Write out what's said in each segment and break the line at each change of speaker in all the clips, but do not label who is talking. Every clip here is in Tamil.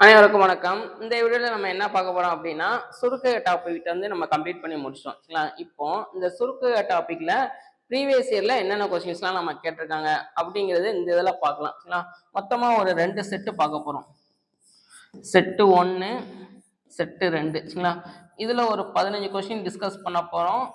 அனைவருக்கும் வணக்கம். இந்த வீடியோல நம்ம என்ன பார்க்க போறோம் அப்படின்னா, சுருக்க டாபிக் வந்து நம்ம கம்ப்ளீட் பண்ணி முடிச்சிட்டோம். சரிங்களா? இப்போ இந்த சுருக்க டாபிக்ல ப்ரீவியஸ் இயர்ல என்னென்ன கொஸ்டின்ஸ்லாம் நம்ம கேட்டிருக்காங்க அப்படிங்கிறது இந்த இதில் பார்க்கலாம். சரிங்களா? மொத்தமா ஒரு 2 செட்டு பார்க்க போறோம். Set 1, set 2. சரிங்களா? இதுல ஒரு 15 கொஸ்டின் டிஸ்கஸ் பண்ண போறோம்.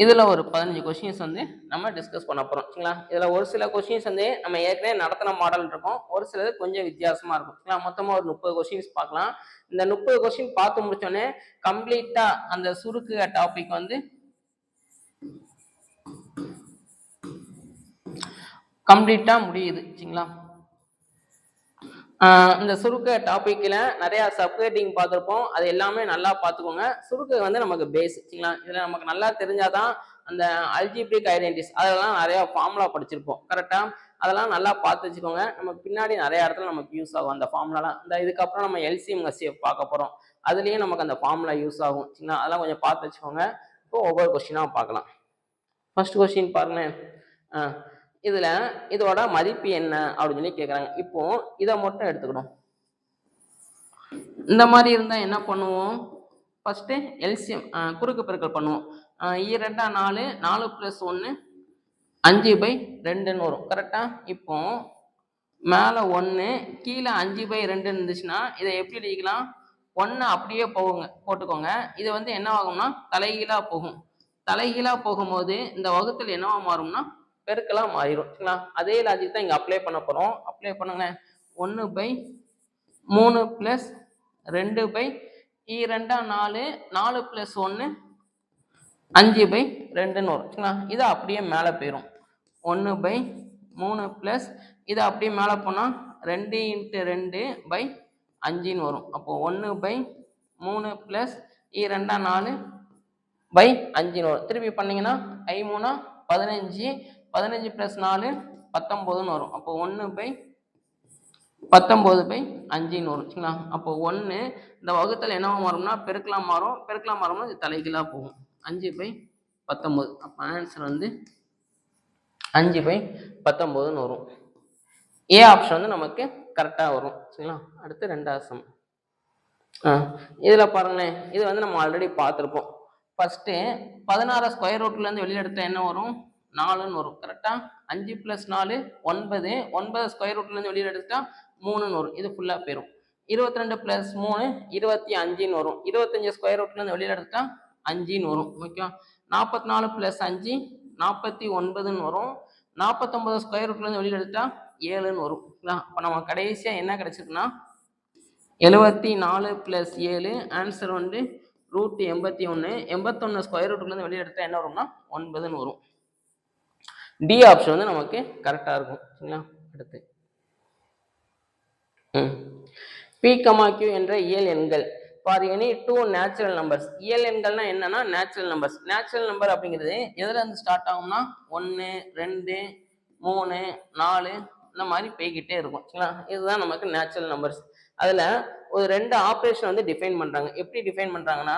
இதுல ஒரு 15 கொஸ்டின்ஸ் வந்து நம்ம டிஸ்கஸ் பண்ண போறோம். சரிங்களா? இதுல ஒரு சில கொஸ்டின்ஸ் வந்து நம்ம ஏற்கனவே நடத்தின மாடல் இருக்கும், ஒரு சிலது கொஞ்சம் வித்தியாசமா இருக்கும். சரிங்களா? மொத்தமா ஒரு 30 கொஸ்டின்ஸ் பார்க்கலாம். இந்த 30 கொஸ்டின் பார்த்து முடிச்சோடனே கம்ப்ளீட்டா அந்த சுருக்கு டாபிக் வந்து கம்ப்ளீட்டா முடியுது. சரிங்களா? இந்த சுருக்க டாபிக்ல நிறைய சப்ஹெட்டிங் பார்த்துருப்போம். அது எல்லாமே நல்லா பார்த்துக்கோங்க. சுருக்கு வந்து நமக்கு பேஸ். சரிங்களா? இதுல நமக்கு நல்லா தெரிஞ்சாதான் அந்த அல்ஜிப்ரிக் ஐடென்டிஸ் அதெல்லாம் நிறைய ஃபார்முலா படிச்சிருப்போம். கரெக்டா? அதெல்லாம் நல்லா பார்த்து வச்சுக்கோங்க. நமக்கு பின்னாடி நிறைய இடத்துல நமக்கு யூஸ் ஆகும் அந்த ஃபார்முலாலாம். இந்த இதுக்கப்புறம் நம்ம எல்சிஎம் ஹெச்சிஎஃப் பார்க்க போறோம். அதுலயும் நமக்கு அந்த ஃபார்முலா யூஸ் ஆகும். சரிங்களா? அதெல்லாம் கொஞ்சம் பார்த்து வச்சுக்கோங்க. இப்போ ஒவ்வொரு கொஸ்டினா பார்க்கலாம். ஃபர்ஸ்ட் கொஸ்டின் பாருங்களேன். இதுல இதோட மதிப்பு என்ன அப்படின்னு சொல்லி கேட்குறாங்க. இப்போ இதை மட்டும் எடுத்துக்கணும். இந்த மாதிரி இருந்தா என்ன பண்ணுவோம்? ஃபர்ஸ்ட் எல்சிஎம் குறுக்கு பெருக்கல் பண்ணுவோம். 2 4 4 + 1 5/2ன்னு வரும். கரெக்டா? இப்போ மேல 1 கீழே 5/2 இருந்துச்சுன்னா இதை எப்படி எழுதிக்கலாம்? 1 அப்படியே போட்டுக்கோங்க. இது வந்து என்ன ஆகும்னா தலைகீழா போகும். தலைகீழா போகும்போது இந்த வகுத்தல் என்னவா மாறும்னா பெருக்கலா மாறிடும். சரிங்களா? அதே லாஜிக் தான் இங்க அப்ளை பண்ண போறோம். அப்ளை பண்ணுங்க. 1/3 + 2/2 4 4 + 1 5/2ன்னு வரும். சரிங்களா? இது அப்படியே மேலே போயிடும். 1/3 + இது அப்படியே மேலே போனால் 2 × 2/5ன்னு வரும். அப்போ 1/3 + 2 4/5ன்னு வரும். திருப்பி பண்ணீங்கன்னா 5 3 15 15 + 4 19ன்னு வரும். அப்போ 1/19/5ன்னு வரும். சரிங்களா? அப்போ 1 இந்த வகுத்தல் என்னவா மாறும்னா பெருக்கலாம் மாறும். பெருக்கலாம் மாறும்னா இது தலைகீழா போகும். 5/19. அப்போ ஆன்சர் வந்து 5/19ன்னு வரும். ஏ ஆப்ஷன் வந்து நமக்கு கரெக்டாக வரும். சரிங்களா? அடுத்து 2வது சம். இதில் பாருங்களேன். இது வந்து நம்ம ஆல்ரெடி பார்த்துருப்போம். ஃபர்ஸ்ட்டு 16 ஸ்கொயர் ரூட்லேருந்து வெளியே எடுத்தால் என்ன வரும்? 4ன்னு வரும். கரெக்டாக? 5 + 4 9. 9 ஸ்கொயர் ரூட்லேருந்து வெளியே எடுத்துட்டா 3ன்னு வரும். இது ஃபுல்லாக போயிடும். 22 + 3 25ன்னு வரும். 25 ஸ்கொயர் ரூட்லேருந்து வெளியில் எடுத்துட்டா 5ன்னு வரும். ஓகேவா? 44 + 5 49ன்னு வரும். 49 ஸ்கொயர் ரூட்லேருந்து வெளியில் எடுத்துட்டா 7ன்னு வரும். அப்போ நம்ம கடைசியாக என்ன கிடைச்சிருக்குன்னா 74 + 7 ஆன்சர் வந்து √81. 81 ஸ்கொயர் ரூட்லேருந்து வெளியே எடுத்தால் என்ன வரும்னா 9ன்னு வரும். டி ஆப்ஷன் வந்து நமக்கு கரெக்டாக இருக்கும். சரிங்களா? அடுத்து P, Q என்ற இயல் எண்கள் ஃபார் எனி 2 நேச்சுரல் நம்பர்ஸ். இயல் எண்கள்னா என்னன்னா நேச்சுரல் நம்பர்ஸ். நேச்சுரல் நம்பர் அப்படிங்கிறது எதுல இருந்து ஸ்டார்ட் ஆகும்னா 1 2 3 4 இந்த மாதிரி போய்கிட்டே இருக்கும். சரிங்களா? இதுதான் நமக்கு நேச்சுரல் நம்பர்ஸ். அதுல ஒரு 2 ஆப்ரேஷன் வந்து டிஃபைன் பண்றாங்க. எப்படி டிஃபைன் பண்றாங்கன்னா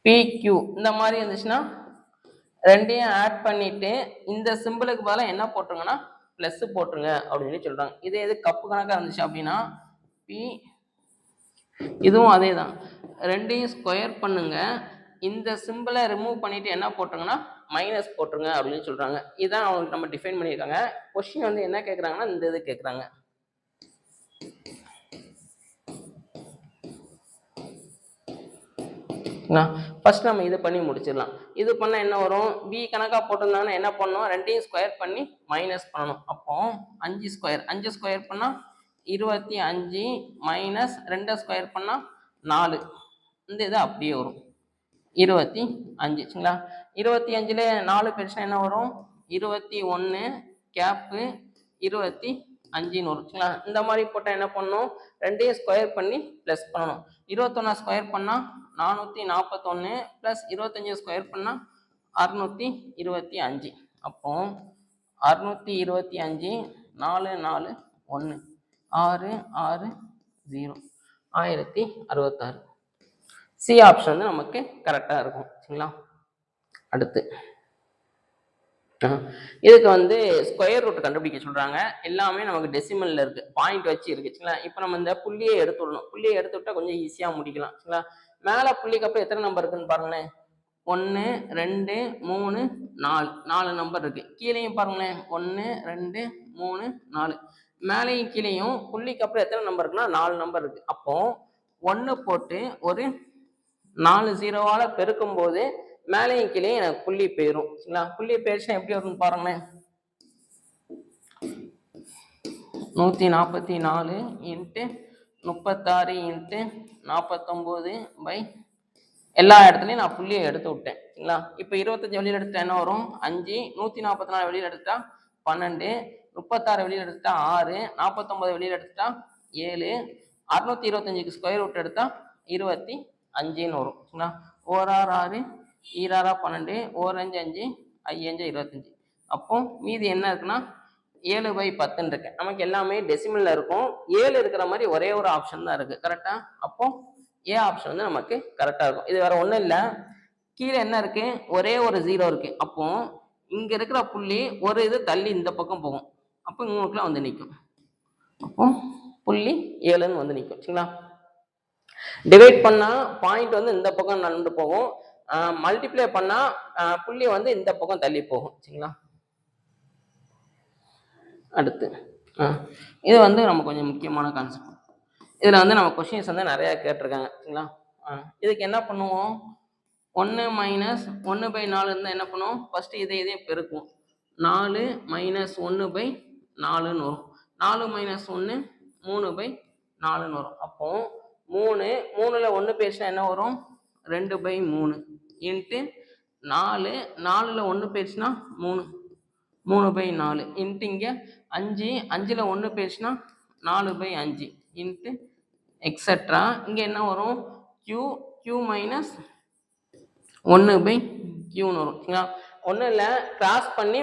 PQ இந்த மாதிரி இருந்துச்சுன்னா ரெண்டையும் ஆட் பண்ணிட்டு இந்த சிம்பிளுக்கு பதிலாக என்ன போட்டுருங்கன்னா பிளஸ் போட்டுருங்க அப்படின்னு சொல்றாங்க. இதே எது கப்பு கணக்காக இருந்துச்சு அப்படின்னா பி, இதுவும் அதே தான். ரெண்டையும் ஸ்கொயர் பண்ணுங்க, இந்த சிம்பிளை ரிமூவ் பண்ணிட்டு என்ன போட்டுருங்கன்னா மைனஸ் போட்டுருங்க அப்படின்னு சொல்றாங்க. இதுதான் அவங்களுக்கு நம்ம டிஃபைன் பண்ணியிருக்காங்க. கொஸ்டின் வந்து என்ன கேட்குறாங்கன்னா இந்த இது கேட்குறாங்க. ஃபர்ஸ்ட் நம்ம இது பண்ணி முடிச்சிடலாம். இது பண்ண என்ன வரும்? பி கணக்கா போட்டிருந்தாங்கன்னா என்ன பண்ணணும்? ரெண்டையும் ஸ்கொயர் பண்ணி மைனஸ் பண்ணணும். அப்போ 5 ஸ்கொயர் பண்ணா 25 மைனஸ் 2 ஸ்கொயர் பண்ணா 4. இந்த இது அப்படியே வரும் 25. சரிங்களா? 25ல 4 பெருசுனா என்ன வரும்? 21 கேப்பு 25ன்னு வரும். சரிங்களா? இந்த மாதிரி போட்டால் என்ன பண்ணணும்? ரெண்டையும் ஸ்கொயர் பண்ணி ப்ளஸ் பண்ணணும். 21 ஸ்கொயர் பண்ணால் 441 ப்ளஸ் 25 ஸ்கொயர் பண்ணால் 625. அப்போ 625 4 4 1 6 6 0 1066. சி ஆப்ஷன் வந்து நமக்கு கரெக்டாக இருக்கும். சரிங்களா? அடுத்து இதுக்கு வந்து ஸ்கொயர் ரூட் கண்டுபிடிக்க சொல்றாங்க. எல்லாமே நமக்கு டெசிமல்ல இருக்கு, பாயிண்ட் வச்சு இருக்கு சரிங்களா. இப்போ நம்ம இந்த புள்ளியை எடுத்துடணும். புள்ளியை எடுத்து விட்டா கொஞ்சம் ஈஸியா முடிக்கலாம் சரிங்களா. மேல புள்ளிக்கு அப்புறம் எத்தனை நம்பர் இருக்குன்னு பாருங்களேன். 1 2 3 4 4 நம்பர் இருக்கு. கீழேயும் பாருங்களேன் 1 2 3 4 மேலேயும் கீழேயும் புள்ளிக்கு அப்புறம் எத்தனை நம்பர் இருக்குன்னா 4 நம்பர் இருக்கு. அப்போ 1 போட்டு ஒரு 4 ஜீரோவால பெருக்கும் போது மேலேயும் கீழே எனக்கு புள்ளி போயிடும் சரிங்களா. புள்ளி போயிடுச்சுன்னா எப்படி வரும்னு பாருங்களேன். 144 இன்ட்டு 36 இன்ட்டு 49 பை எல்லா இடத்துலையும் நான் புள்ளியை எடுத்து விட்டேன் சரிங்களா. இப்போ 25 வெளியில் எடுத்துட்டா என்ன வரும் 5, 144 வெளியில் எடுத்துட்டா 12, 36 வெளியில் எடுத்துட்டா 6, 49 வெளியில் எடுத்துட்டா 7, 625க்கு ஸ்கொயர் ரூட் எடுத்தா 25ன்னு வரும் சரிங்களா. 1 6 6 ஈராறா 12, 1 5 5 5 25. அப்போ மீதி என்ன இருக்குன்னா 7/10 இருக்கு. நமக்கு எல்லாமே டெசிமல்ல இருக்கும். 7 இருக்கிற மாதிரி ஒரே ஒரு ஆப்ஷன் தான் இருக்கு கரெக்டா. அப்போ ஏ ஆப்ஷன் வந்து நமக்கு கரெக்டா இருக்கும். இது வேற ஒண்ணும் இல்லை, கீழே என்ன இருக்கு ஒரே ஒரு 0 இருக்கு. அப்போ இங்க இருக்கிற புள்ளி ஒரு இது தள்ளி இந்த பக்கம் போகும். அப்போ இவங்களுக்குலாம் வந்து நிற்கும். அப்போ புள்ளி 7ன்னு வந்து நிற்கும் சரிங்களா. டிவைட் பண்ணா பாயிண்ட் வந்து இந்த பக்கம் நடந்து போகும், மல்டிப்ளை பண்ணா புள்ளி வந்து இந்த பக்கம் தள்ளி போகும் சரிங்களா. அடுத்து இது வந்து நம்ம கொஞ்சம் முக்கியமான கான்செப்ட். இதில் வந்து நம்ம கொஷின்ஸ் வந்து நிறையா கேட்டிருக்காங்க சரிங்களா. இதுக்கு என்ன பண்ணுவோம், 1 மைனஸ் 1/4 இருந்தால் என்ன பண்ணுவோம், ஃபஸ்ட்டு இதே பெருக்குவோம். 4 மைனஸ் 1/4ன்னு வரும். 4 மைனஸ் 1 3/4ன்னு வரும். அப்போ 3 3ல் 1 போயிடுச்சுன்னா என்ன வரும் 2/3 இன்ட்டு 4 4ல் 1 போயிடுச்சுன்னா 3/4 இன்ட்டு இங்கே 5 5ல் 1 போயிடுச்சுன்னா 4/5 இன்ட்டு எக்ஸட்ரா. இங்கே என்ன வரும் q மைனஸ் 1/qன்னு வரும் சரிங்களா. ஒன்றும் இல்லை, கிராஸ் பண்ணி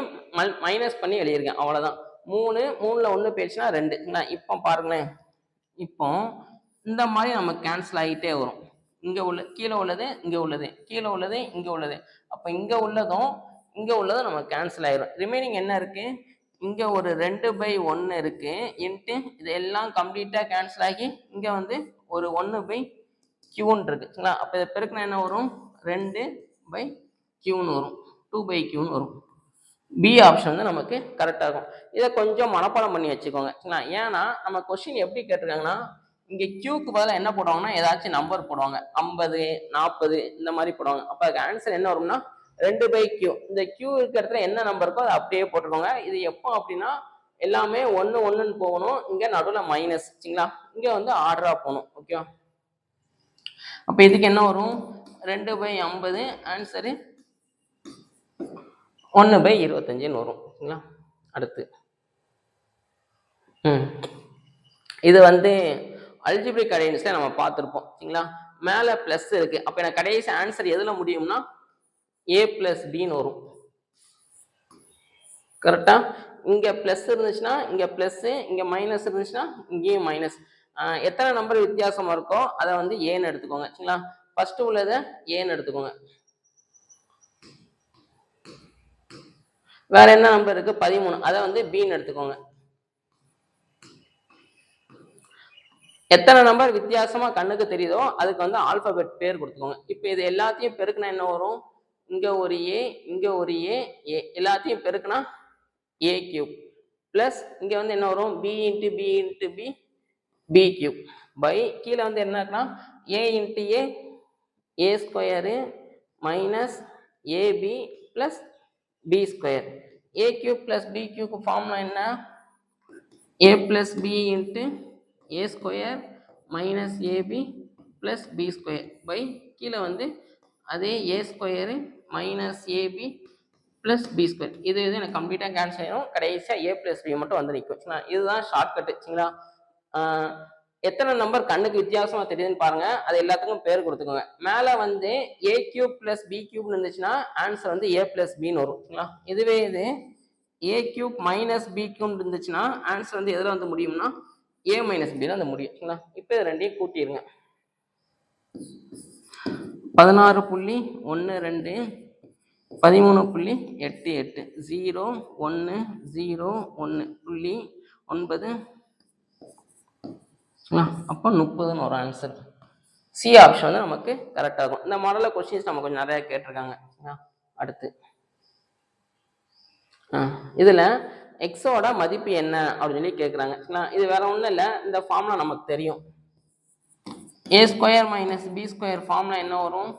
மைனஸ் பண்ணி எழுதியிருக்கேன் அவ்வளோதான். 3 3ல் 1 போயிடுச்சுன்னா 2 சரிங்களா. இப்போ பாருங்களேன், இப்போ இந்த மாதிரி நம்ம கேன்சல் ஆகிட்டே வரும். இங்கே உள்ள கீழே உள்ளது இங்கே உள்ளது, கீழே உள்ளது இங்கே உள்ளது. அப்போ இங்கே உள்ளதும் இங்கே உள்ளதும் நம்ம கேன்சல் ஆயிடும். ரிமைனிங் என்ன இருக்கு, இங்கே ஒரு 2/1 இருக்கு இன்ட்டு இது எல்லாம் கம்ப்ளீட்டாக கேன்சல் ஆகி இங்கே வந்து ஒரு 1/qன்னு இருக்கு சரிங்களா. அப்போ இதை பெருக்கினா என்ன வரும் 2/qன்னு வரும், 2/qன்னு வரும். பி ஆப்ஷன் வந்து நமக்கு கரெக்டாக இருக்கும். இதை கொஞ்சம் மனப்பாடம் பண்ணி வச்சுக்கோங்க சரிங்களா. ஏன்னா நம்ம கொஸ்டின் எப்படி கேட்டிருக்காங்கன்னா, இங்கே கியூக்கு பதிலாக என்ன போடுவாங்கன்னா ஏதாச்சும் நம்பர் போடுவாங்க, 50 40 இந்த மாதிரி போடுவாங்க. அப்போ அதுக்கு ஆன்சர் என்ன வரும்னா 2/q. இந்த q இருக்கிற இடத்துல என்ன நம்பர் இருக்கோ அதை அப்படியே போட்டுருக்கோங்க. இது எப்போ அப்படின்னா எல்லாமே 1 1ன்னு போகணும், இங்கே நடுவில் மைனஸ் சரிங்களா. இங்கே வந்து ஆர்டராக போகணும் ஓகேவா. அப்போ இதுக்கு என்ன வரும் 2/50, ஆன்சரு 1/25ன்னு வரும் சரிங்களா. அடுத்து இது வந்து அல்ஜிப்ரிக் அரேஞ்ச்ல நம்ம பார்த்துருப்போம் சரிங்களா. மேலே ப்ளஸ் இருக்கு, அப்போ எனக்கு கடைசி ஆன்சர் எதில் முடியும்னா a+bன்னு வரும் கரெக்டா. இங்கே ப்ளஸ் இருந்துச்சுன்னா இங்கே ப்ளஸ், இங்கே மைனஸ் இருந்துச்சுன்னா இங்கேயும் மைனஸ். எத்தனை நம்பர் வித்தியாசமாக இருக்கோ அதை வந்து ஏன்னு எடுத்துக்கோங்க சரிங்களா. ஃபர்ஸ்ட் உள்ளதை ஏன்னு எடுத்துக்கோங்க. வேற என்ன நம்பர் இருக்கு 13, அதை வந்து பின்னு எடுத்துக்கோங்க. எத்தனை நம்பர் வித்தியாசமா கண்ணுக்கு தெரியுதோ அதுக்கு வந்து ஆல்பபெட் பேர் கொடுத்துக்கோங்க. இப்போ இது எல்லாத்தையும் பெருக்குனா என்ன வரும், இங்க ஒரு ஏ இங்க ஒரு ஏ எல்லாத்தையும் பெருக்குனா a³ பிளஸ் இங்க வந்து என்ன வரும் b into b into b b³ by கீழே வந்து என்ன இருக்குன்னா a into a square minus ab plus b square. a³ plus b³ formula என்ன, a plus b into a square minus ab plus b square by கீழே வந்து அதே a square minus ab plus B square. இது எனக்கு கம்ப்ளீட்டாக கேன்சல் ஆகிடும், கடைசியாக a பிளஸ் பி மட்டும் வந்து நிற்கும் சரிங்களா. இதுதான் ஷார்ட்கட்டு சரிங்களா. எத்தனை நம்பர் கண்ணுக்கு வித்தியாசமாக தெரியுதுன்னு பாருங்க, அது எல்லாத்துக்கும் பேர் கொடுத்துக்கோங்க. மேலே வந்து a³ பிளஸ் b³ இருந்துச்சுன்னா ஆன்சர் வந்து a பிளஸ் பின்னு வரும் சரிங்களா. இதுவே இது a³ மைனஸ் b³ இருந்துச்சுன்னா ஆன்சர் வந்து எதில் வந்து முடியும்னா a மைனஸ் பியில் வந்து முடியும் சரிங்களா. இப்போ இது ரெண்டையும் கூட்டிடுங்க. 16.12 13.88 0 1 0 1 புள்ளி 9 அப்போ 30ன்னு ஒரு ஆன்சர். சி ஆப்ஷன் வந்து நமக்கு கரெக்டாக இருக்கும். இந்த மாடலில் கொஸ்டின்ஸ் நம்ம கொஞ்சம் நிறையா கேட்டிருக்காங்க. அடுத்து இதில் எக்ஸோட மதிப்பு என்ன அப்படின்னு சொல்லி கேட்குறாங்க. இது வேற ஒன்றும் இல்லை, இந்த ஃபார்முலா நமக்கு தெரியும். A square minus B square formula என்ன வரும்?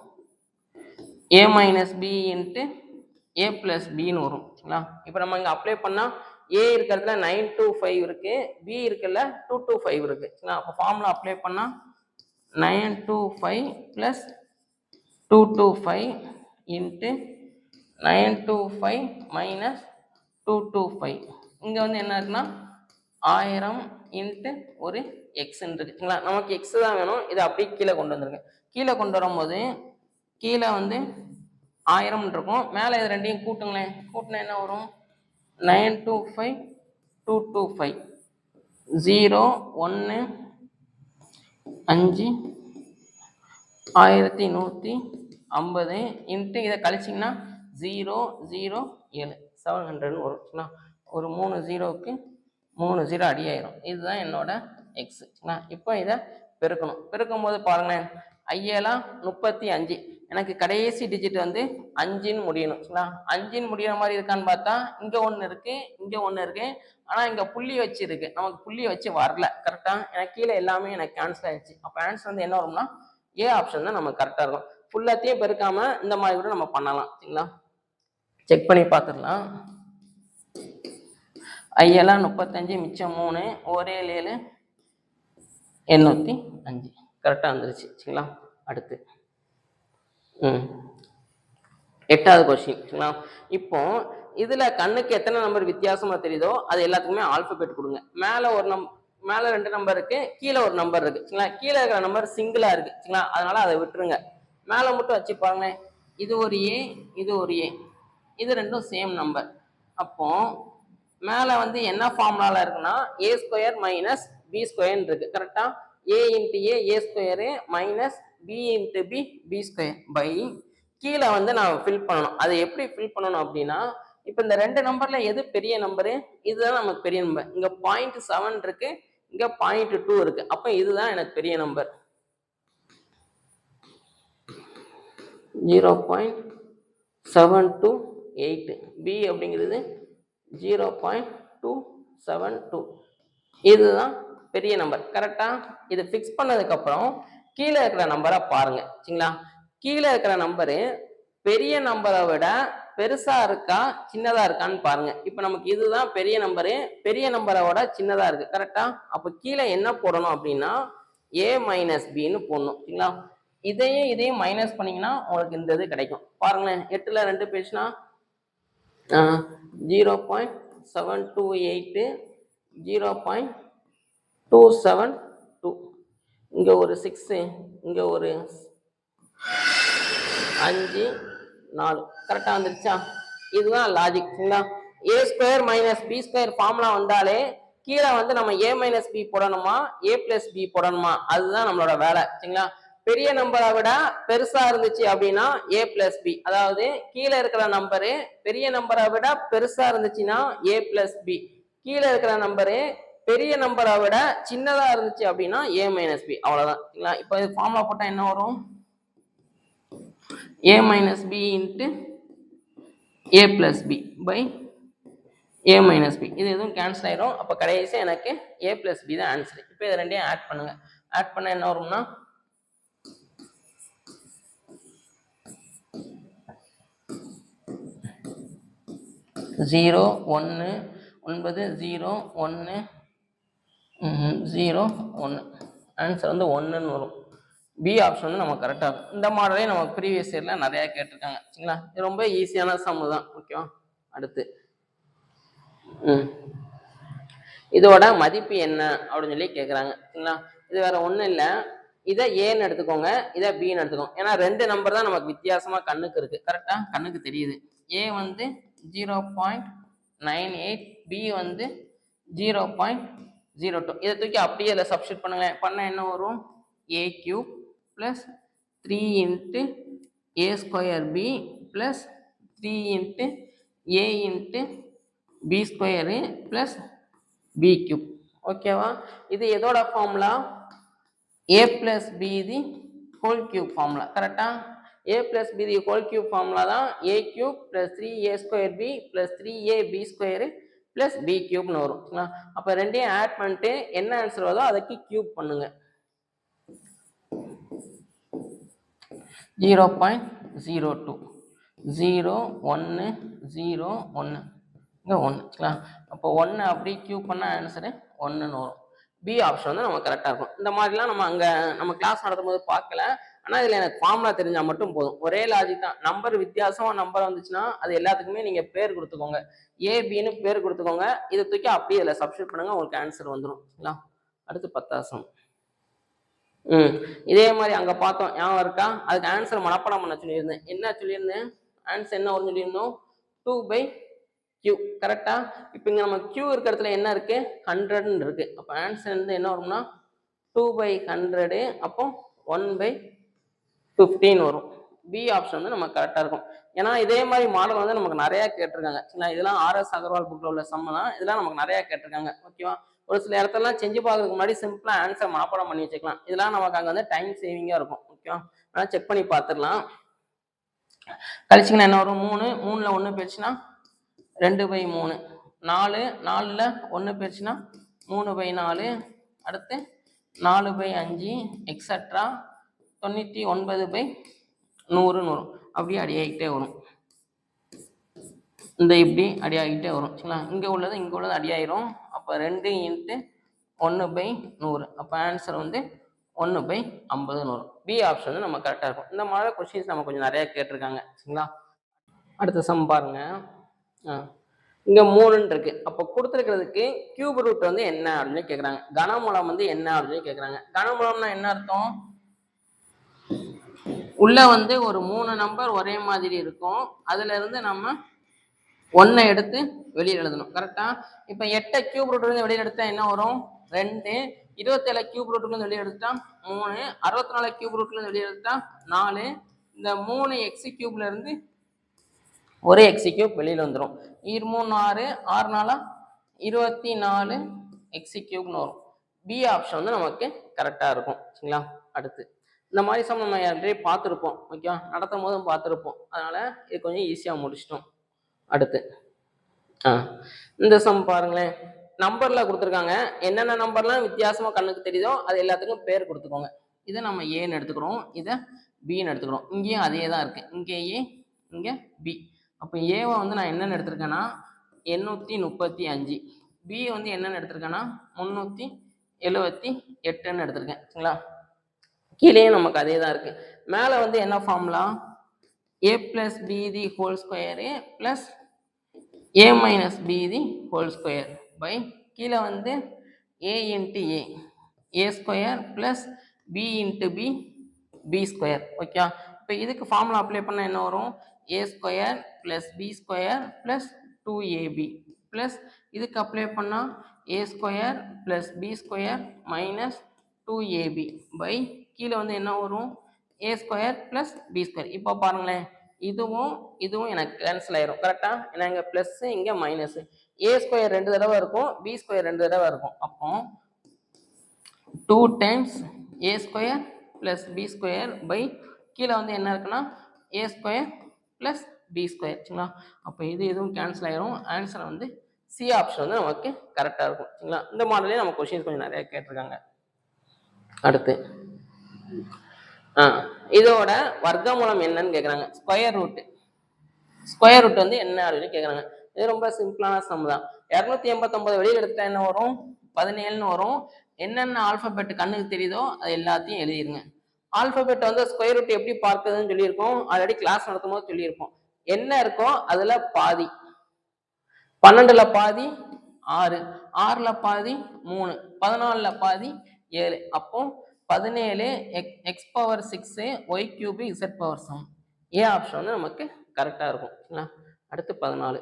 A minus B into A plus பின்னு வரும். இப்போ நம்ம இங்கே அப்ளை பண்ணால் ஏ இருக்கிறதுல 925 இருக்கு, பி இருக்குல்ல 225 இருக்கு. அப்போ ஃபார்முலா அப்ளை பண்ணால் 925 ப்ளஸ் 225 இன்ட்டு 925 மைனஸ் 225. இங்கே வந்து என்ன இருக்குன்னா 1000 இன்ட்டு ஒரு எக்ஸ்ன்னு இருக்குங்களா. நமக்கு எக்ஸ் தான் வேணும். இதை அப்படியே கீழே கொண்டு வந்துருங்க. கீழே கொண்டு வரும்போது கீழே வந்து 1000 இருக்கும், மேலே இது ரெண்டையும் கூட்டுங்களேன். கூட்டினா என்ன வரும்? 925 225 0 1 5 1150 இன்ட்டு இதை கழிச்சிங்கன்னா 0 0 7 700 வரும். ஒரு 3 0க்கு 3 0 அடியாயிரும். இதுதான் என்னோட எக்ஸ். இப்போ இதை பெருக்கணும். பெருக்கும் போது பாருங்களேன், 35 எனக்கு கடைசி டிஜிட் வந்து 5ன்னு முடியணும். 5ன்னு முடிகிற மாதிரி இருக்கான்னு பார்த்தா இங்கே ஒன்று இருக்கு, இங்கே ஒன்று இருக்கு, ஆனால் இங்கே புள்ளி வச்சு இருக்கு. நமக்கு புள்ளி வச்சு வரல. கரெக்டாக எனக்கு கீழே எல்லாமே எனக்கு கேன்சல் ஆயிடுச்சு. அப்போ ஆன்சர் வந்து என்ன வரும்னா ஏ ஆப்ஷன் தான் நமக்கு கரெக்டாக இருக்கும். ஃபுல்லாத்தையும் பெருக்காம இந்த மாதிரி கூட நம்ம பண்ணலாம். சரிங்களா, செக் பண்ணி பார்த்துடலாம். 35 மிச்சம் 3 ஒரே 7 805 கரெக்டாக வந்துருச்சு. சரிங்களா, அடுத்து 8வது கொஸ்டின். சரிங்களா, இப்போ இதுல கண்ணுக்கு எத்தனை நம்பர் வித்தியாசமா தெரியுதோ அது எல்லாத்துக்குமே ஆல்பபெட் கொடுங்க. மேல 2 நம்பர் இருக்கு, கீழே ஒரு நம்பர் இருக்கு. சரிங்களா, கீழே இருக்கிற நம்பர் சிங்கிளா இருக்கு. சரிங்களா, அதனால அதை விட்டுருங்க. மேல மட்டும் வச்சு பாருங்களேன். இது ஒரு ஏ, இது ஒரு ஏ, இது ரெண்டும் சேம் நம்பர். அப்போ மேல வந்து என்ன ஃபார்முலால இருக்குன்னா A square minus B square இருக்கு. கரெக்டா, A into A square minus B into B square by கீழே வந்து நான் ஃபில் பண்ணணும். அதை எப்படி ஃபில் பண்ணணும் அப்படின்னா, இப்போ இந்த 2 நம்பர்ல எது பெரிய நம்பரு? இதுதான் நமக்கு பெரிய நம்பர். இங்க 0.7 இருக்கு, இங்க 0.2 இருக்கு. அப்ப இதுதான் எனக்கு பெரிய நம்பர். 0.728 பி அப்படிங்கிறது 0.272. இதுதான் பெரிய நம்பர். கரெக்டா, இது ஃபிக்ஸ் பண்ணதுக்கு அப்புறம் கீழே இருக்கிற நம்பரை பாருங்க. சரிங்களா, கீழே இருக்கிற நம்பரு பெரிய நம்பரை விட பெருசா இருக்கா சின்னதா இருக்கான்னு பாருங்க. இப்ப நமக்கு இதுதான் பெரிய நம்பரு, பெரிய நம்பரை விட சின்னதா இருக்கு. கரெக்டா, அப்ப கீழே என்ன போடணும் அப்படின்னா ஏ மைனஸ் பின்னு போடணும். சரிங்களா, இதையும் மைனஸ் பண்ணீங்கன்னா உங்களுக்கு இந்த இது கிடைக்கும். பாருங்களேன், 8ல் 2 பேசுனா 0.728 0.272 இங்க ஒரு 6 இங்க ஒரு 5 4 கரெக்டா வந்துருச்சா? இதுதான் லாஜிக். சரிங்களா, A square minus B square formula வந்தாலே கீழே வந்து நம்ம ஏ மைனஸ் பி போடணுமா ஏ பிளஸ் பி போடணுமா, அதுதான் நம்மளோட வேலை. சரிங்களா, பெரிய நம்பரை விட பெருசா இருந்துச்சு அப்படின்னா ஏ பிளஸ் பி, அதாவது கீழே இருக்கிற நம்பரு பெரிய நம்பரை விட பெருசா இருந்துச்சுன்னா ஏ பிளஸ் பி, கீழே இருக்கிற நம்பரு பெரிய நம்பரை விட சின்னதா இருந்துச்சு அப்படின்னா ஏ மைனஸ் பி, அவ்வளவுதான். சரிங்களா, இப்போ இது ஃபார்முலா போட்டா என்ன வரும்? a minus b into a plus b by a minus b. இது எதுவும் கேன்சல் ஆயிடும். அப்போ கடைசியாக எனக்கு a plus b தான் ஆன்சர். இப்போ இது ரெண்டையும் ஆட் பண்ணுங்க. ஆட் பண்ண என்ன வரும்னா 0 1 9 0 1 0 1 ஆன்சர் வந்து 1ன்னு வரும். பி ஆப்ஷன் வந்து நமக்கு கரெக்டாக இருக்கும். இந்த மாடலே நமக்கு ப்ரீவியஸ் இயர்ல நிறைய கேட்டிருக்காங்க. சரிங்களா, இது ரொம்ப ஈஸியான சம்மு தான். ஓகேவா, அடுத்து இதோட மதிப்பு என்ன அப்படின்னு சொல்லி கேட்குறாங்க. சரிங்களா, இது வேற ஒன்றும் இல்லை, இதை ஏன்னு எடுத்துக்கோங்க, இதை பின்னு எடுத்துக்கோங்க. ஏன்னா 2 நம்பர் தான் நமக்கு வித்தியாசமா கண்ணுக்கு இருக்கு. கரெக்டா, கண்ணுக்கு தெரியுது. ஏ வந்து 0.98, பி வந்து 0.02. இதை தூக்கி அப்படியே இதில் சப்ஸ்டியூட் பண்ணுங்களேன். பண்ண என்ன வரும்? a cube plus 3 into a square b plus 3 into A into B square plus B cube. ஓகேவா? இது எதோட formula? A plus B the whole cube formula. கரெக்டா? A plus B the whole cube formula தான் A cube plus 3a square B plus 3ab square plus B கியூப்னு வரும். அப்போ ரெண்டையும் ஆட் பண்ணிட்டு என்ன ஆன்சர் வருதோ அதுக்கு கியூப் பண்ணுங்க. 0.02 0 1 0 1 இங்கே 1. அப்போ 1 அப்படி கியூப் பண்ண ஆன்சரு 1ன்னு வரும். பி ஆப்ஷன் வந்து நம்ம கரெக்டாக இருக்கும். இந்த மாதிரிலாம் நம்ம அங்கே நம்ம கிளாஸ் நடத்தும் போது பார்க்கல. ஆனால் இதில் எனக்கு ஃபார்முலா தெரிஞ்சால் மட்டும் போதும். ஒரே லாஜிக் தான். நம்பர் வித்தியாசமாக நம்பர் வந்துச்சுன்னா அது எல்லாத்துக்குமே நீங்கள் பேர் கொடுத்துக்கோங்க. ஏபின்னு பேர் கொடுத்துக்கோங்க. இதை தூக்கி அப்படியே இதில் சப்ஸ்டியூட் பண்ணுங்க, உங்களுக்கு ஆன்சர் வந்துடும். அடுத்து 10ஆம். இதே மாதிரி அங்கே பார்த்தோம், ஞாபகம் இருக்கா? அதுக்கு ஆன்சர் மனப்பாடம் பண்ண சொல்லியிருந்தேன். என்ன சொல்லியிருந்தேன்? ஆன்சர் என்ன வரும்னு சொல்லியிருந்தோம்? 2/q. கரெக்டா? இப்போ இங்கே நம்ம q இருக்க இடத்துல என்ன இருக்கு? 100ன்னு இருக்கு. அப்போ ஆன்சர் வந்து என்ன வரும்னா 2/100. அப்போ 1/15 வரும். பி ஆப்ஷன் வந்து நம்ம கரெக்டாக இருக்கும். ஏன்னா இதே மாதிரி மாடல் வந்து நமக்கு நிறையா கேட்டிருக்காங்க. இதெல்லாம் ஆர்எஸ் அகர்வால் புக்கில் உள்ள சம்ம தான். இதெல்லாம் நமக்கு நிறையா கேட்டிருக்காங்க. ஓகேவா? ஒரு சில இடத்துலலாம் செஞ்சு பார்க்கறதுக்கு முன்னாடி சிம்பிளாக ஆன்சர் மனப்பாடம் பண்ணி வச்சுக்கலாம். இதெல்லாம் நமக்கு அங்கே வந்து டைம் சேவிங்காக இருக்கும். ஓகேவா? ஆனால் செக் பண்ணி பார்த்துடலாம். கழிச்சிங்கன்னா என்ன வரும்? 3 3ல் 1 போயிடுச்சுன்னா 2/3. 4 4ல் 1 போயிடுச்சுன்னா 3/4. அடுத்து 4/5 எக்ஸட்ரா 99/100ன்னு வரும். அப்படியே அடியாகிட்டே வரும். இந்த இப்படி அடியாகிட்டே வரும். சரிங்களா? இங்கே உள்ளது அடியாயிரும். அப்போ 2 இன்ட்டு 1/100. அப்போ ஆன்சர் வந்து 1/50ன்னு வரும். பி ஆப்ஷன் வந்து நம்ம கரெக்டாக இருக்கும். இந்த மாதிரி கொஸ்டின்ஸ் நம்ம கொஞ்சம் நிறையா கேட்டிருக்காங்க. சரிங்களா? அடுத்த சம் பாருங்க. இங்கே 3ன்னு இருக்கு. அப்போ கொடுத்துருக்கிறதுக்கு கியூப் ரூட் வந்து என்ன அப்படின்னு கேட்குறாங்க. கனமூலம் வந்து என்ன அப்படின்னு கேட்குறாங்க. கனமூலம்னா என்ன அர்த்தம்? உள்ள வந்து ஒரு 3 நம்பர் ஒரே மாதிரி இருக்கும். அதுல இருந்து நம்ம 1 எடுத்து வெளியில் எழுதணும். கரெக்டா? இப்போ 8 கியூப் ரூட் இருந்து வெளியில் எடுத்தா என்ன வரும்? 2. 27 கியூப் ரூட்ல இருந்து வெளியே எடுத்தா 3. 64 கியூப் ரூட்ல இருந்து வெளியே எடுத்தா 4. இந்த 3 எக்ஸ் கியூப்ல இருந்து ஒரே எக்ஸ் கியூப் வெளியில் வந்துடும். 3 6 6 4 24 எக்ஸ் கியூப்னு வரும். பி ஆப்ஷன் வந்து நமக்கு கரெக்டாக இருக்கும். சரிங்களா? அடுத்து இந்த மாதிரி சம் நம்ம ஆல்ரெடி பார்த்துருப்போம். ஓகே, நடத்தும் போதும் பார்த்துருப்போம். அதனால இது கொஞ்சம் ஈஸியாக முடிச்சிட்டோம். அடுத்து இந்த சம் பாருங்களேன். நம்பர்ல கொடுத்துருக்காங்க. என்னென்ன நம்பர்லாம் வித்தியாசமாக கண்ணுக்கு தெரியுதோ அது எல்லாத்துக்கும் பேர் கொடுத்துக்கோங்க. இதை நம்ம ஏன்னு எடுத்துக்கிறோம், இதை பின்னு எடுத்துக்கிறோம். இங்கேயும் அதே தான் இருக்கு. இங்கே ஏ, இங்கே பி. அப்போ ஏவை வந்து நான் என்னென்னு எடுத்திருக்கேன்னா 835. பி வந்து என்னென்னு எடுத்திருக்கேன்னா 378ன்னு எடுத்திருக்கேன். சரிங்களா? கீழே நமக்கு அதே தான் இருக்கு. மேலே வந்து என்ன formula? a plus b the whole square plus a minus b the whole square by கீழே வந்து a into a square plus b into b square. Okay, இப்போ இதுக்கு ஃபார்முலா அப்ளை பண்ணால் என்ன வரும்? a square plus b square plus 2ab plus இதுக்கு அப்ளை பண்ணால் a square plus b square minus 2ab by கீழே வந்து என்ன வரும்? a square plus b square. இப்போ பாருங்களேன், இதுவும் எனக்கு கேன்சல் ஆயிரும். கரெக்டா? ஏன்னா இங்கே ப்ளஸ் இங்கே மைனஸ். a ஸ்கொயர் 2 தடவை இருக்கும், b ஸ்கொயர் 2 தடவை இருக்கும். அப்போ 2 times a square plus b square by கீழே வந்து என்ன இருக்குன்னா a square plus b square. சரிங்களா? அப்போ இதுவும் கேன்சல் ஆயிரும். ஆன்சர் வந்து சி ஆப்ஷன் வந்து நமக்கு கரெக்டாக இருக்கும். சரிங்களா? இந்த மாடலே நம்ம கொஸ்டின்ஸ் கொஞ்சம் நிறைய கேட்டிருக்காங்க. அடுத்து இதோட வர்க்கமூலம் என்னன்னு கேட்குறாங்க. ஸ்கொயர் ரூட் வந்து என்ன அப்படின்னு கேட்குறாங்க. இது ரொம்ப சிம்பிளான சம் தான். 289 வெளியில் எடுத்தா என்ன வரும்? 17ன்னு வரும். என்னென்ன ஆல்பபெட் கண்ணுக்கு தெரியுதோ அது எல்லாத்தையும் எழுதிருங்க. ஆல்பபெட் வந்து ஸ்கொயர் ரூட் எப்படி பார்க்குதுன்னு சொல்லியிருக்கோம். ஆல்ரெடி கிளாஸ் நடத்தும் போது சொல்லியிருப்போம். என்ன இருக்கோ அதுல பாதி. 12ல் பாதி 6, 6ல் பாதி 3, 14ல் பாதி 7. அப்போ 17 x power 6 y cube z power 7. A option வந்து நமக்கு கரெக்டாக இருக்கும். அடுத்து 14.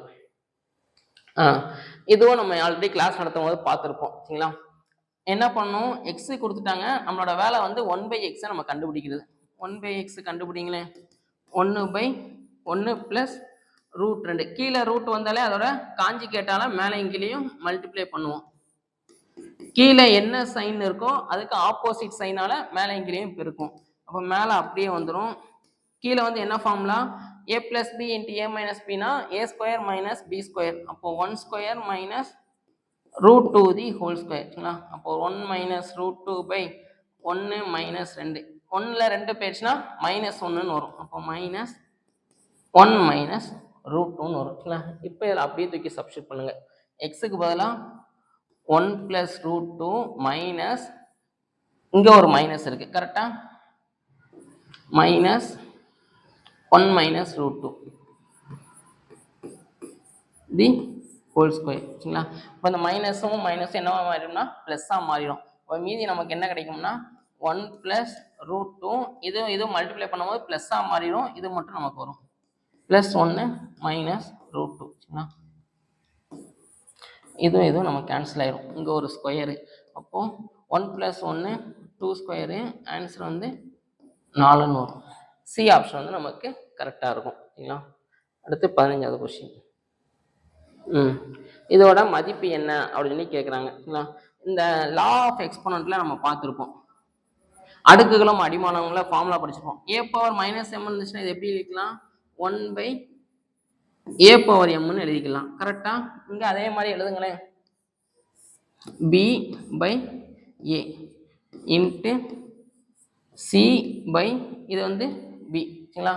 இதுவும் நம்ம ஆல்ரெடி கிளாஸ் நடத்தும் போது பார்த்துருப்போம். சரிங்களா? என்ன பண்ணணும்? எக்ஸ் கொடுத்துட்டாங்க. நம்மளோட வேலை வந்து 1/x நம்ம கண்டுபிடிக்கிறது. 1/x கண்டுபிடிங்களேன். 1/1 + ரூட் 2 கீழே ரூட் வந்தாலே அதோட காஞ்சி கேட்டால மேலே இங்கேயும் மல்டிப்ளை பண்ணுவோம். கீழே என்ன சைன் இருக்கோ அதுக்கு ஆப்போசிட் சைனால மேலே இங்கேயும் பெருக்கும். அப்போ மேலே அப்படியே வந்துடும். கீழே வந்து என்ன formula a plus b into a minus b னா a square minus b square. அப்போ 1 square minus root 2 the whole square. அப்போ 1 மைனஸ் ரூட் 2 பை 1 மைனஸ் 2. 1ல் 2 போயிடுச்சுன்னா மைனஸ் 1ன்னு வரும். அப்போ மைனஸ் 1 மைனஸ் ரூட் 2ன்னு வரும். இப்போ இதில் அப்படியே தூக்கி சப்ஸ்டியூட் பண்ணுங்க. எக்ஸுக்கு பதிலாக 1 பிளஸ் ரூட் 2 மைனஸ் இங்கே ஒரு மைனஸ் இருக்கு கரெக்டா, minus 1 minus root 2 the whole square. சரிங்களா, இப்போ இந்த மைனஸும் மைனஸும் என்னவா மாறிடும்னா ப்ளஸ்ஸாக மாறிடும். இப்போ மீதி நமக்கு என்ன கிடைக்கும்னா 1 பிளஸ் ரூட் 2 இதுவும் மல்டிப்ளை பண்ணும்போது ப்ளஸ்ஸாக மாறிடும். இது மட்டும் நமக்கு வரும் ப்ளஸ் 1 மைனஸ் ரூட் 2. சரிங்களா, இதுவும் நம்ம கேன்சல் ஆயிரும். இங்கே ஒரு ஸ்கொயரு. அப்போது 1 + 1 2 ஸ்கொயரு. ஆன்சர் வந்து 4ன்னு வரும். சி ஆப்ஷன் வந்து நமக்கு கரெக்டாக இருக்கும். சரிங்களா, அடுத்து 15வது கொஸ்டின். இதோட மதிப்பு என்ன அப்படின்னு சொல்லி கேட்குறாங்க. சரிங்களா, இந்த லா ஆஃப் எக்ஸ்போனன்ட்ல நம்ம பார்த்துருப்போம். அடுக்குகளும் அடிமானங்களும் ஃபார்முலா படிச்சிருப்போம். a பவர் மைனஸ் m இருந்துச்சுன்னா இது எப்படி எழுதிக்கலாம், 1/a பவர் mன்னு எழுதிக்கலாம். கரெக்டா, இங்க அதே மாதிரி எழுதுங்களேன், b by a into C by இது வந்து b. சரிங்களா,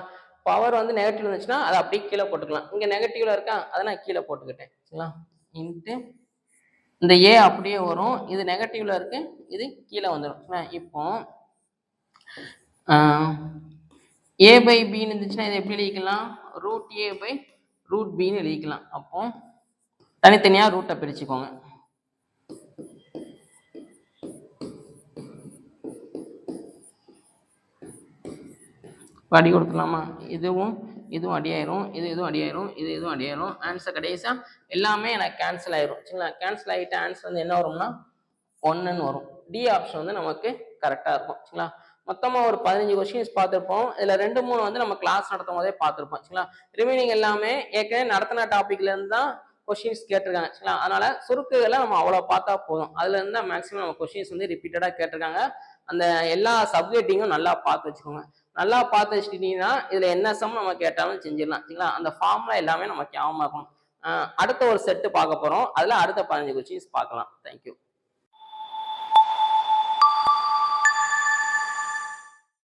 பவர் வந்து நெகட்டிவ் இருந்துச்சுன்னா அதை அப்படியே கீழே போட்டுக்கலாம். இங்கே நெகட்டிவ்ல இருக்கா அதை நான் கீழே போட்டுக்கிட்டேன். சரிங்களா, இன்ட்டு இந்த a அப்படியே வரும், இது நெகட்டிவ்ல இருக்கு, இது கீழே வந்துடும். இப்போ a பை பின்னு இருந்துச்சுன்னா இதை எப்படி எழுதிக்கலாம், ரூட் a பை ரூட் பின்னு எழுதிக்கலாம். அப்போ தனித்தனியாக ரூட்டை பிரிச்சுக்கோங்க. அடி கொடுத்துலாமா, இதுவும் அடியாயிரும், இதுவும் அடியாயிரும், இதுவும் அடியாயிரும். ஆன்சர் கடைசியாக எல்லாமே எனக்கு கேன்சல் ஆயிரும். சரிங்களா, கேன்சல் ஆகிட்டு ஆன்சர் வந்து என்ன வரும்னா 1ன்னு வரும். டி ஆப்ஷன் வந்து நமக்கு கரெக்டாக இருக்கும். சரிங்களா, மொத்தமாக ஒரு 15 கொஸ்டின்ஸ் பார்த்துருப்போம். இதில் 2-3 வந்து நம்ம கிளாஸ் நடத்தும் போதே பார்த்துருப்போம். சரிங்களா, ரிமைனிங் எல்லாமே ஏற்கனவே நடத்தின டாபிக்லேருந்து தான் கொஸ்டின்ஸ் கேட்டிருக்காங்க. சரிங்களா, அதனால சுருக்குகளை நம்ம அவ்வளோ பார்த்தா போதும். அதுல இருந்து தான் மேக்ஸிமம் நம்ம கொஸ்டின்ஸ் வந்து ரிப்பீட்டடாக கேட்டிருக்காங்க. அந்த எல்லா சப்ஜெக்டிங்கும் நல்லா பார்த்து வச்சுக்கோங்க. நல்லா பார்த்து வச்சுட்டீங்கன்னா இதுல என்ன சம் நம்ம கேட்டாலும் செஞ்சிடலாம். சரிங்களா, அந்த ஃபார்முலா எல்லாமே நமக்கு ஞாபகமா இருக்கும். அடுத்த ஒரு செட்டு பார்க்க போறோம். அதுல அடுத்த 15 கொஸ்டின்ஸ் பார்க்கலாம். தேங்க்யூ.